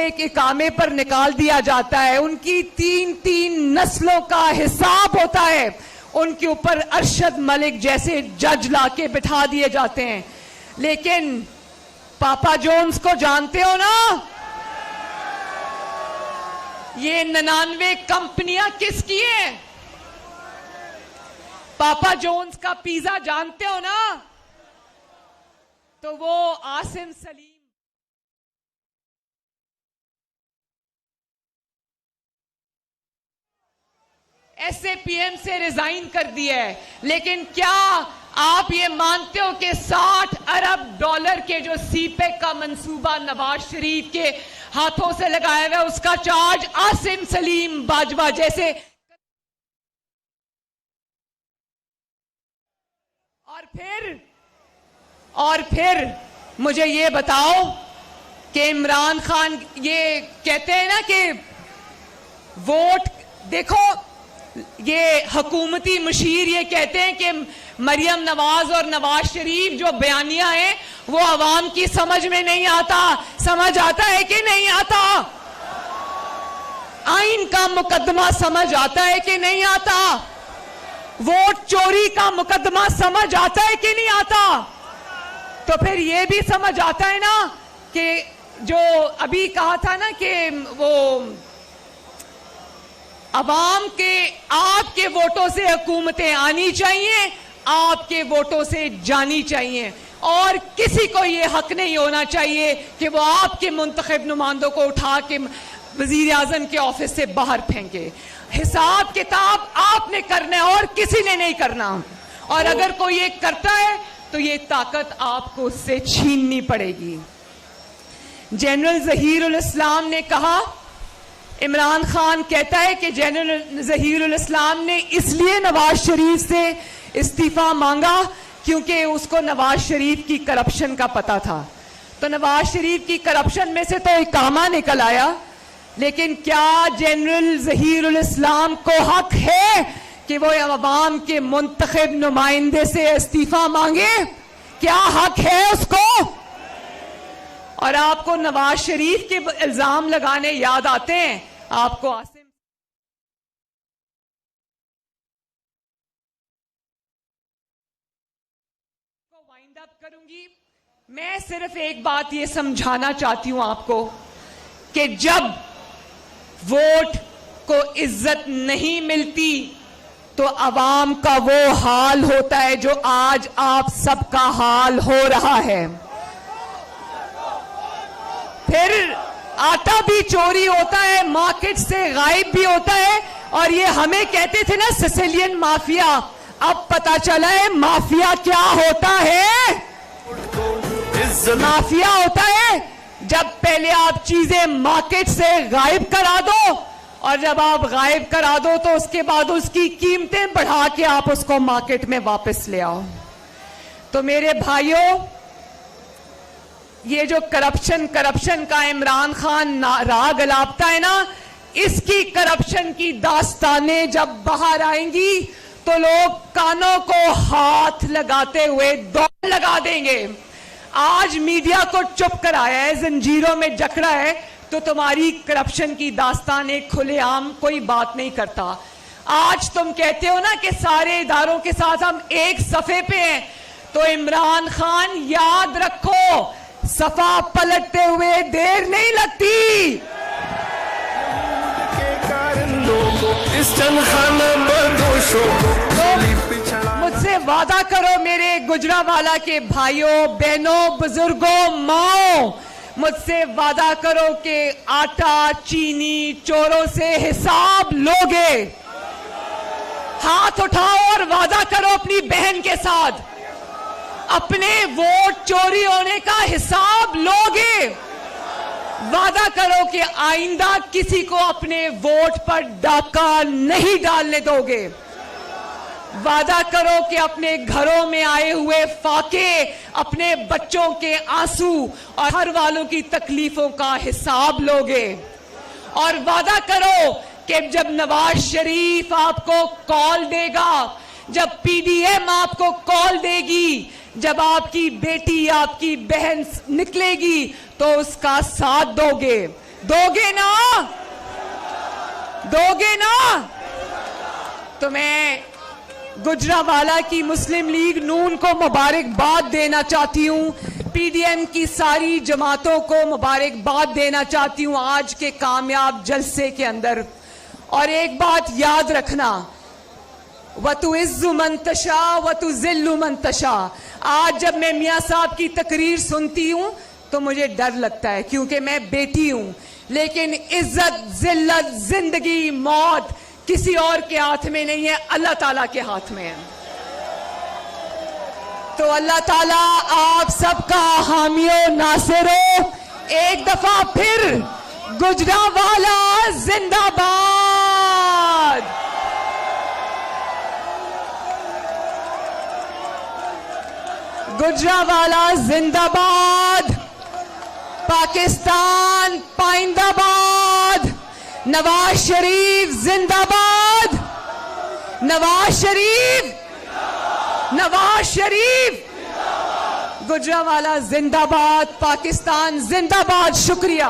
एक इकामे पर निकाल दिया जाता है, उनकी 3-3 नस्लों का हिसाब होता है, उनके ऊपर अरशद मलिक जैसे जज लाके बिठा दिए जाते हैं। लेकिन पापा जोन्स को जानते हो ना, ये 99 कंपनियां किसकी हैं? पापा जोन्स का पिज्जा जानते हो ना, तो वो आसिम सलीम SAPM से रिजाइन कर दिया है। लेकिन क्या आप ये मानते हो कि 60 अरब डॉलर के जो सीपेक का मंसूबा नवाज शरीफ के हाथों से लगाया हुआ है, उसका चार्ज आसिम सलीम बाजवा जैसे। और फिर मुझे ये बताओ कि इमरान खान ये कहते हैं ना कि वोट देखो, ये हुकूमती मुशीर ये कहते हैं कि मरियम नवाज और नवाज शरीफ जो बयानिया है वो अवाम की समझ में नहीं आता। समझ आता है कि नहीं आता? आइन का मुकदमा समझ आता है कि नहीं आता? वोट चोरी का मुकदमा समझ आता है कि नहीं आता? तो फिर ये भी समझ आता है ना कि जो अभी कहा था ना कि वो अवाम के आपके वोटों से हुकूमतें आनी चाहिए, आपके वोटों से जानी चाहिए, और किसी को ये हक नहीं होना चाहिए कि वो आपके मुंतखब नुमाइंदों को उठा के वजीर आजम के ऑफिस से बाहर फेंके। हिसाब किताब आपने करना है और किसी ने नहीं करना। और अगर कोई ये करता है तो ये ताकत आपको उससे छीननी पड़ेगी। जनरल जहीरुल इस्लाम ने कहा, इमरान खान कहता है कि जनरल जहीरुल इस्लाम ने इसलिए नवाज शरीफ से इस्तीफा मांगा क्योंकि उसको नवाज शरीफ की करप्शन का पता था। तो नवाज शरीफ की करप्शन में से तो इकामा निकल आया, लेकिन क्या जनरल जहीरुल इस्लाम को हक है कि वो अवाम के मुंतखब नुमाइंदे से इस्तीफा मांगे? क्या हक है उसको? और आपको नवाज शरीफ के इल्जाम लगाने याद आते हैं, आपको आसिम को वाइंड अप करूंगी। मैं सिर्फ एक बात ये समझाना चाहती हूं आपको कि जब वोट को इज्जत नहीं मिलती तो अवाम का वो हाल होता है जो आज आप सबका हाल हो रहा है। फिर आटा भी चोरी होता है, मार्केट से गायब भी होता है। और ये हमें कहते थे ना सिसिलियन माफिया, अब पता चला है माफिया क्या होता है। माफिया होता है जब पहले आप चीजें मार्केट से गायब करा दो, और जब आप गायब करा दो तो उसके बाद उसकी कीमतें बढ़ा के आप उसको मार्केट में वापस ले आओ। तो मेरे भाइयों, ये जो करप्शन का इमरान खान राग अलापता है ना, इसकी करप्शन की दास्तानें जब बाहर आएंगी तो लोग कानों को हाथ लगाते हुए दौड़ लगा देंगे। आज मीडिया को चुप कराया है, जंजीरों में जकड़ा है, तो तुम्हारी करप्शन की दास्तानें खुलेआम कोई बात नहीं करता। आज तुम कहते हो ना कि सारे इदारों के साथ हम एक सफे पे हैं, तो इमरान खान याद रखो, सफा पलटते हुए देर नहीं लगती। मुझसे वादा करो मेरे गुजरावाला के भाइयों बहनों बुजुर्गों माओ, मुझसे वादा करो कि आटा चीनी चोरों से हिसाब लोगे। हाथ उठाओ और वादा करो अपनी बहन के साथ, अपने वोट चोरी होने का हिसाब लोगे। वादा करो कि आइंदा किसी को अपने वोट पर डाका नहीं डालने दोगे। वादा करो कि अपने घरों में आए हुए फाके, अपने बच्चों के आंसू और घर वालों की तकलीफों का हिसाब लोगे। और वादा करो कि जब नवाज शरीफ आपको कॉल देगा, जब पीडीएम आपको कॉल देगी, जब आपकी बेटी आपकी बहन निकलेगी, तो उसका साथ दोगे। दोगे ना? दोगे ना? तो मैं गुजरावाला की मुस्लिम लीग नून को मुबारकबाद देना चाहती हूं, पीडीएम की सारी जमातों को मुबारकबाद देना चाहती हूं आज के कामयाब जलसे के अंदर। और एक बात याद रखना, वतु इज्जु मंतशा वतु जिल्लु मंतशा। आज जब मैं मियां साहब की तकरीर सुनती हूं तो मुझे डर लगता है, क्योंकि मैं बेटी हूं, लेकिन इज्जत, जिल्लत, जिंदगी, मौत किसी और के हाथ में नहीं है, अल्लाह ताला के हाथ में है। तो अल्लाह ताला आप सबका हामियो नासिरो। एक दफा फिर गुजरावाला जिंदाबाद, गुजरावाला जिंदाबाद, पाकिस्तान पाइंदाबाद, नवाज शरीफ जिंदाबाद, नवाज शरीफ, नवाज शरीफ, गुजरावाला जिंदाबाद, पाकिस्तान जिंदाबाद। शुक्रिया।